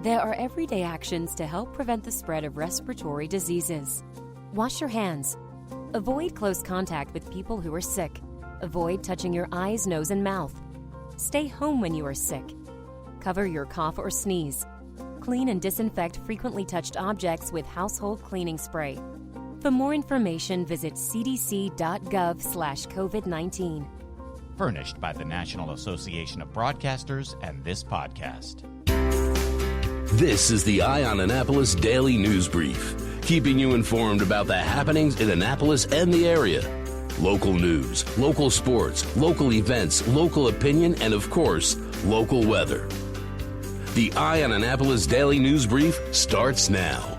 There are everyday actions to help prevent the spread of respiratory diseases. Wash your hands. Avoid close contact with people who are sick. Avoid touching your eyes, nose, and mouth. Stay home when you are sick. Cover your cough or sneeze. Clean and disinfect frequently touched objects with household cleaning spray. For more information, visit cdc.gov/COVID-19. Furnished by the National Association of Broadcasters and this podcast. This is the Eye on Annapolis Daily News Brief, keeping you informed about the happenings in Annapolis and the area. Local news, local sports, local events, local opinion, and of course, local weather. The Eye on Annapolis Daily News Brief starts now.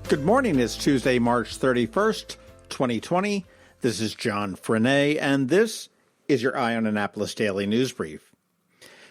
Good morning. It's Tuesday, March 31st, 2020. This is John Frenaye, and this is your Eye on Annapolis Daily News Brief.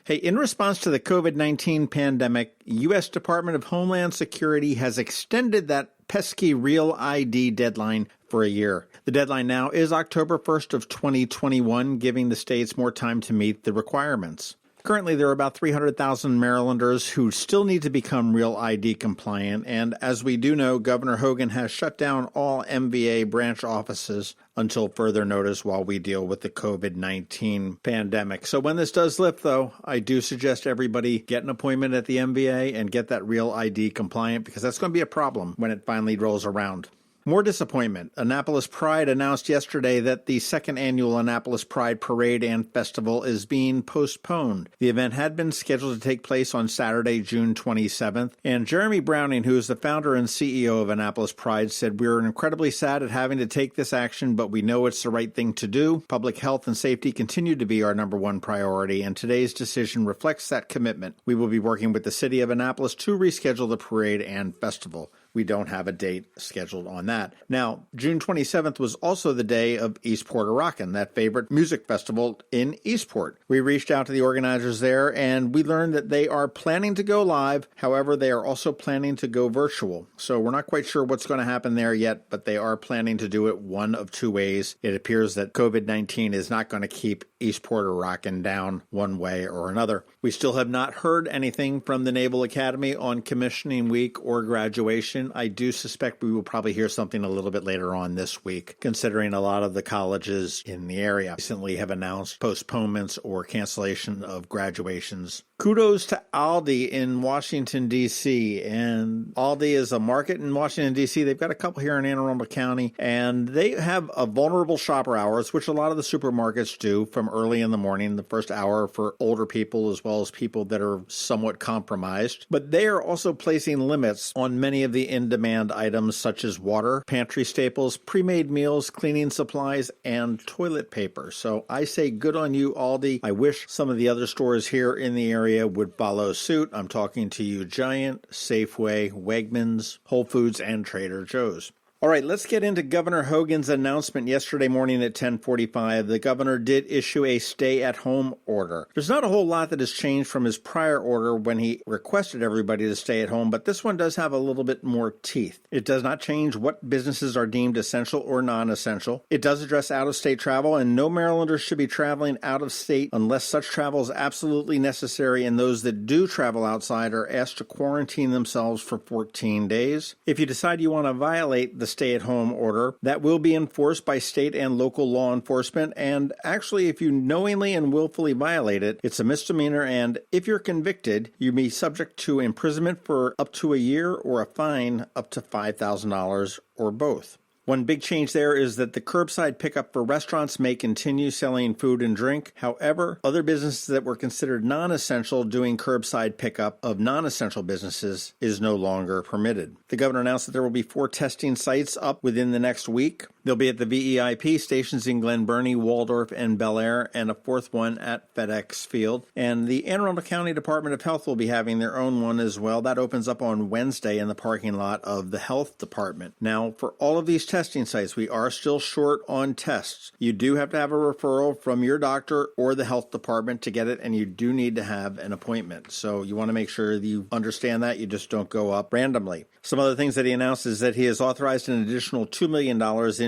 Hey, in response to the COVID-19 pandemic, U.S. Department of Homeland Security has extended that pesky Real ID deadline for a year. The deadline now is October 1st of 2021, giving the states more time to meet the requirements. Currently, there are about 300,000 Marylanders who still need to become Real ID compliant, and as we do know, Governor Hogan has shut down all MVA branch offices until further notice while we deal with the COVID-19 pandemic. So when this does lift, though, I do suggest everybody get an appointment at the MVA and get that Real ID compliant, because that's going to be a problem when it finally rolls around. More disappointment. Annapolis Pride announced yesterday that the second annual Annapolis Pride Parade and Festival is being postponed. The event had been scheduled to take place on Saturday, June 27th, and Jeremy Browning, who is the founder and CEO of Annapolis Pride, said, "We're incredibly sad at having to take this action, but we know it's the right thing to do. Public health and safety continue to be our number one priority, and today's decision reflects that commitment. We will be working with the city of Annapolis to reschedule the parade and festival." We don't have a date scheduled on that. Now, June 27th was also the day of Eastport Rockin', that favorite music festival in Eastport. We reached out to the organizers there, and we learned that they are planning to go live. However, they are also planning to go virtual. So we're not quite sure what's going to happen there yet, but they are planning to do it one of two ways. It appears that COVID-19 is not going to keep Eastport Rockin' down one way or another. We still have not heard anything from the Naval Academy on commissioning week or graduation. I do suspect we will probably hear something a little bit later on this week, considering a lot of the colleges in the area recently have announced postponements or cancellation of graduations. Kudos to Aldi in Washington, D.C. And Aldi is a market in Washington, D.C. They've got a couple here in Anne Arundel County, and they have a vulnerable shopper hours, which a lot of the supermarkets do from early in the morning, the first hour for older people as well as people that are somewhat compromised. But they are also placing limits on many of the in-demand items such as water, pantry staples, pre-made meals, cleaning supplies, and toilet paper. So I say good on you, Aldi. I wish some of the other stores here in the area would follow suit. I'm talking to you, Giant, Safeway, Wegmans, Whole Foods, and Trader Joe's. All right, let's get into Governor Hogan's announcement yesterday morning at 10:45. The governor did issue a stay-at-home order. There's not a whole lot that has changed from his prior order when he requested everybody to stay at home, but this one does have a little bit more teeth. It does not change what businesses are deemed essential or non-essential. It does address out-of-state travel, and no Marylanders should be traveling out of state unless such travel is absolutely necessary, and those that do travel outside are asked to quarantine themselves for 14 days. If you decide you want to violate the stay-at-home order, that will be enforced by state and local law enforcement, and actually if you knowingly and willfully violate it, it's a misdemeanor, and if you're convicted, you may be subject to imprisonment for up to a year or a fine up to $5,000 or both. One big change there is that the curbside pickup for restaurants may continue selling food and drink. However, other businesses that were considered non-essential doing curbside pickup of non-essential businesses is no longer permitted. The governor announced that there will be 4 testing sites up within the next week. They'll be at the VEIP stations in Glen Burnie, Waldorf, and Bel Air, and a 4th one at FedEx Field. And the Anne Arundel County Department of Health will be having their own one as well. That opens up on Wednesday in the parking lot of the Health Department. Now, for all of these testing sites, we are still short on tests. You do have to have a referral from your doctor or the health department to get it, and you do need to have an appointment. So you want to make sure that you understand that. You just don't go up randomly. Some other things that he announced is that he has authorized an additional $2 million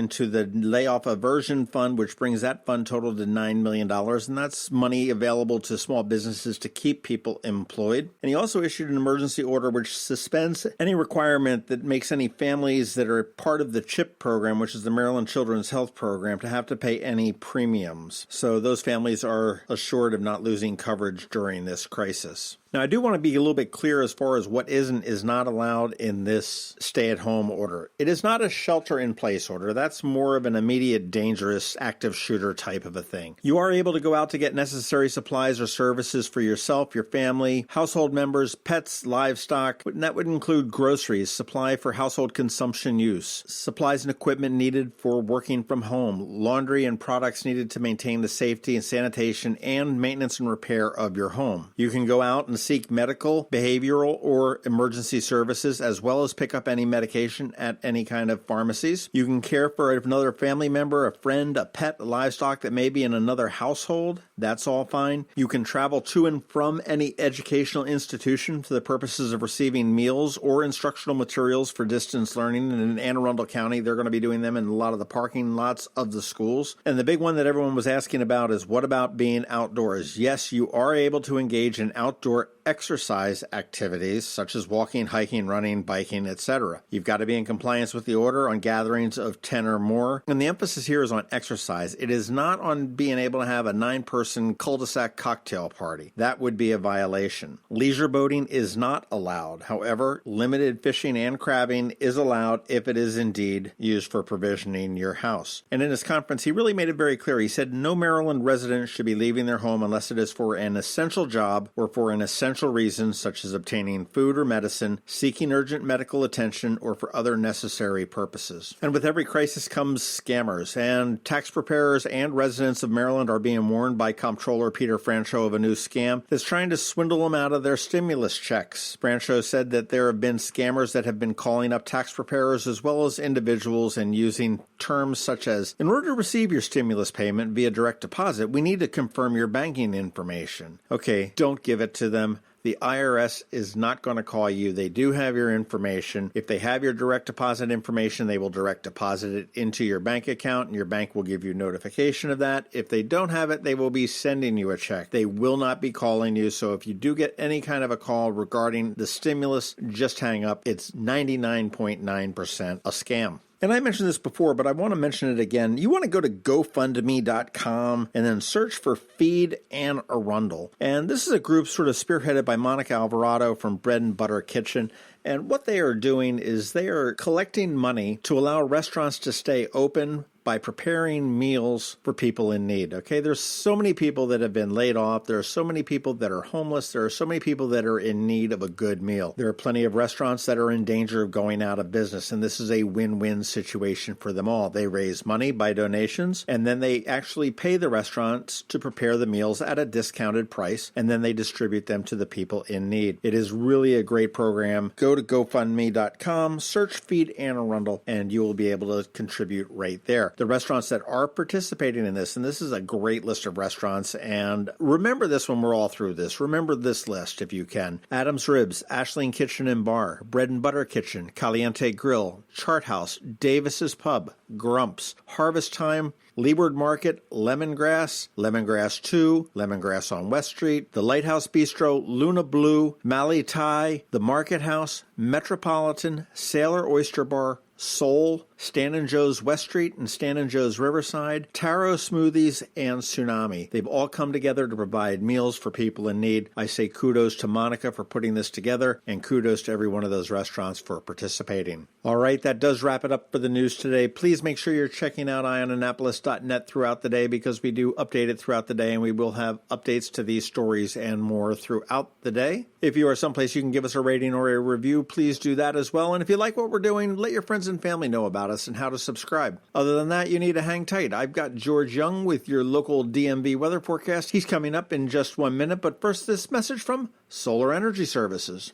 into the layoff aversion fund, which brings that fund total to $9 million. And that's money available to small businesses to keep people employed. And he also issued an emergency order which suspends any requirement that makes any families that are part of the CHIP program, which is the Maryland Children's Health Program, to have to pay any premiums. So those families are assured of not losing coverage during this crisis. Now, I do want to be a little bit clear as far as what is and is not allowed in this stay-at-home order. It is not a shelter-in-place order. That's more of an immediate, dangerous, active shooter type of a thing. You are able to go out to get necessary supplies or services for yourself, your family, household members, pets, livestock, and that would include groceries, supply for household consumption use, supplies and equipment needed for working from home, laundry and products needed to maintain the safety and sanitation and maintenance and repair of your home. You can go out and seek medical, behavioral, or emergency services, as well as pick up any medication at any kind of pharmacies. You can care for another family member, a friend, a pet, livestock that may be in another household. That's all fine. You can travel to and from any educational institution for the purposes of receiving meals or instructional materials for distance learning. And in Anne Arundel County, they're going to be doing them in a lot of the parking lots of the schools. And the big one that everyone was asking about is, what about being outdoors? Yes, you are able to engage in outdoor exercise activities such as walking, hiking, running, biking, etc. You've got to be in compliance with the order on gatherings of 10 or more. And the emphasis here is on exercise. It is not on being able to have a 9-person cul-de-sac cocktail party. That would be a violation. Leisure boating is not allowed. However, limited fishing and crabbing is allowed if it is indeed used for provisioning your house. And in his conference, he really made it very clear. He said no Maryland resident should be leaving their home unless it is for an essential job or for an essential reasons such as obtaining food or medicine, seeking urgent medical attention, or for other necessary purposes. And with every crisis comes scammers, and tax preparers and residents of Maryland are being warned by Comptroller Peter Franchot of a new scam that's trying to swindle them out of their stimulus checks. Franchot said that there have been scammers that have been calling up tax preparers as well as individuals and using terms such as, in order to receive your stimulus payment via direct deposit, we need to confirm your banking information. Okay, don't give it to them. The IRS is not going to call you. They do have your information. If they have your direct deposit information, they will direct deposit it into your bank account, and your bank will give you notification of that. If they don't have it, they will be sending you a check. They will not be calling you. So if you do get any kind of a call regarding the stimulus, just hang up. It's 99.9% a scam. And I mentioned this before, but I want to mention it again. You want to go to GoFundMe.com and then search for Feed Anne Arundel. And this is a group sort of spearheaded by Monica Alvarado from Bread and Butter Kitchen. And what they are doing is they are collecting money to allow restaurants to stay open by preparing meals for people in need. Okay, there's so many people that have been laid off. There are so many people that are homeless. There are so many people that are in need of a good meal. There are plenty of restaurants that are in danger of going out of business, and this is a win-win situation for them all. They raise money by donations, and then they actually pay the restaurants to prepare the meals at a discounted price, and then they distribute them to the people in need. It is really a great program. Go to GoFundMe.com, search Feed Anne Arundel, and you will be able to contribute right there. The restaurants that are participating in this, and this is a great list of restaurants, and remember this when we're all through this. Remember this list if you can. Adam's Ribs, Ashling Kitchen and Bar, Bread and Butter Kitchen, Caliente Grill, Chart House, Davis's Pub, Grumps, Harvest Time, Leeward Market, Lemongrass, Lemongrass 2, Lemongrass on West Street, The Lighthouse Bistro, Luna Blue, Mali Thai, The Market House, Metropolitan, Sailor Oyster Bar, Soul, Stan and Joe's West Street and Stan and Joe's Riverside, Taro Smoothies, and Tsunami. They've all come together to provide meals for people in need. I say kudos to Monica for putting this together, and kudos to every one of those restaurants for participating. All right, that does wrap it up for the news today. Please make sure you're checking out eyeonannapolis.net throughout the day, because we do update it throughout the day, and we will have updates to these stories and more throughout the day. If you are someplace you can give us a rating or a review, please do that as well. And if you like what we're doing, let your friends and family know about us and how to subscribe. Other than that, you need to hang tight. I've got George Young with your local DMV weather forecast. He's coming up in just 1 minute, but first this message from Solar Energy Services.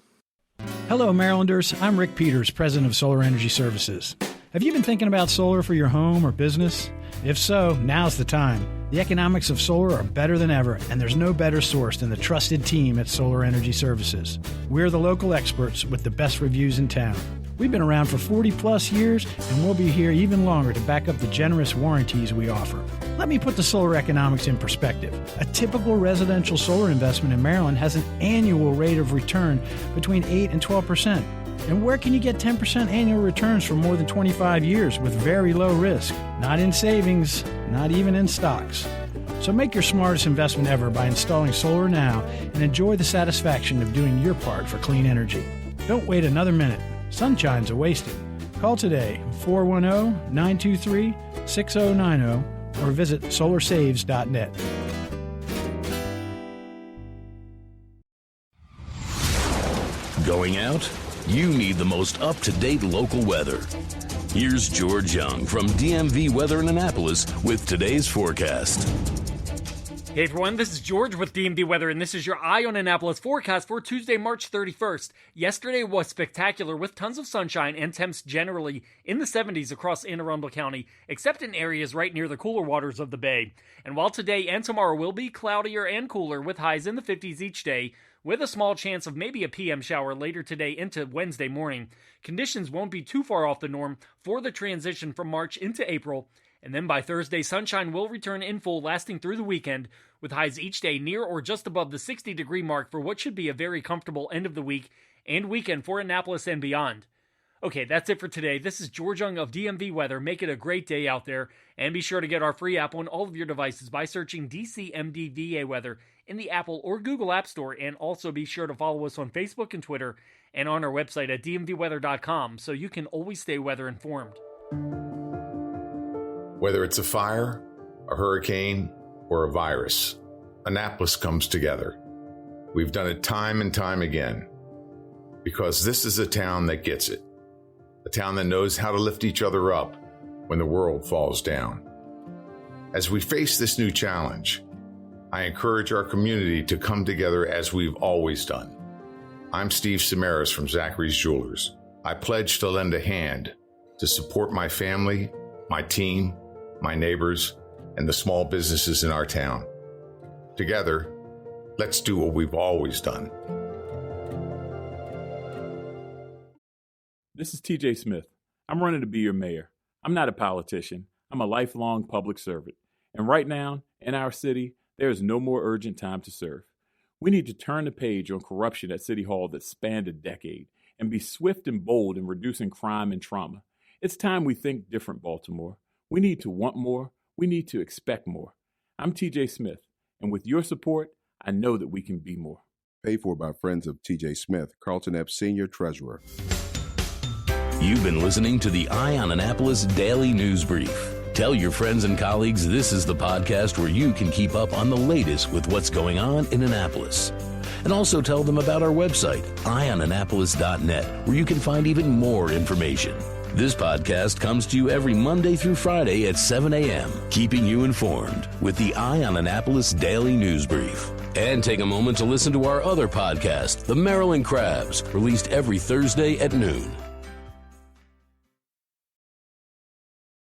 Hello, Marylanders. I'm Rick Peters, president of Solar Energy Services. Have you been thinking about solar for your home or business? If so, now's the time. The economics of solar are better than ever, and there's no better source than the trusted team at Solar Energy Services. We're the local experts with the best reviews in town. We've been around for 40 plus years, and we'll be here even longer to back up the generous warranties we offer. Let me put the solar economics in perspective. A typical residential solar investment in Maryland has an annual rate of return between 8 and 12%. And where can you get 10% annual returns for more than 25 years with very low risk? Not in savings, not even in stocks. So make your smartest investment ever by installing solar now and enjoy the satisfaction of doing your part for clean energy. Don't wait another minute. Sunshine's a wasted. Call today, 410-923-6090, or visit solarsaves.net. Going out? You need the most up-to-date local weather. Here's George Young from DMV Weather in Annapolis with today's forecast. Hey everyone, this is George with DMV Weather, and this is your Eye on Annapolis forecast for Tuesday, March 31st. Yesterday was spectacular with tons of sunshine and temps generally in the 70s across Anne Arundel County, except in areas right near the cooler waters of the bay. And while today and tomorrow will be cloudier and cooler with highs in the 50s each day, with a small chance of maybe a PM shower later today into Wednesday morning, conditions won't be too far off the norm for the transition from March into April. And then by Thursday, sunshine will return in full, lasting through the weekend, with highs each day near or just above the 60-degree mark for what should be a very comfortable end of the week and weekend for Annapolis and beyond. Okay, that's it for today. This is George Young of DMV Weather. Make it a great day out there, and be sure to get our free app on all of your devices by searching DCMDVA Weather in the Apple or Google App Store, and also be sure to follow us on Facebook and Twitter and on our website at dmvweather.com so you can always stay weather informed. Whether it's a fire, a hurricane, or a virus, Annapolis comes together. We've done it time and time again, because this is a town that gets it, a town that knows how to lift each other up when the world falls down. As we face this new challenge, I encourage our community to come together as we've always done. I'm Steve Samaras from Zachary's Jewelers. I pledge to lend a hand to support my family, my team, my neighbors, and the small businesses in our town. Together, let's do what we've always done. This is TJ Smith. I'm running to be your mayor. I'm not a politician. I'm a lifelong public servant. And right now, in our city, there is no more urgent time to serve. We need to turn the page on corruption at City Hall that spanned a decade and be swift and bold in reducing crime and trauma. It's time we think different, Baltimore. We need to want more. We need to expect more. I'm TJ Smith, and with your support, I know that we can be more. Paid for by friends of TJ Smith, Carlton Epps Senior Treasurer. You've been listening to the Eye on Annapolis Daily News Brief. Tell your friends and colleagues this is the podcast where you can keep up on the latest with what's going on in Annapolis. And also tell them about our website, eyeonannapolis.net, where you can find even more information. This podcast comes to you every Monday through Friday at 7 a.m., keeping you informed with the Eye on Annapolis Daily News Brief. And take a moment to listen to our other podcast, The Maryland Crabs, released every Thursday at noon.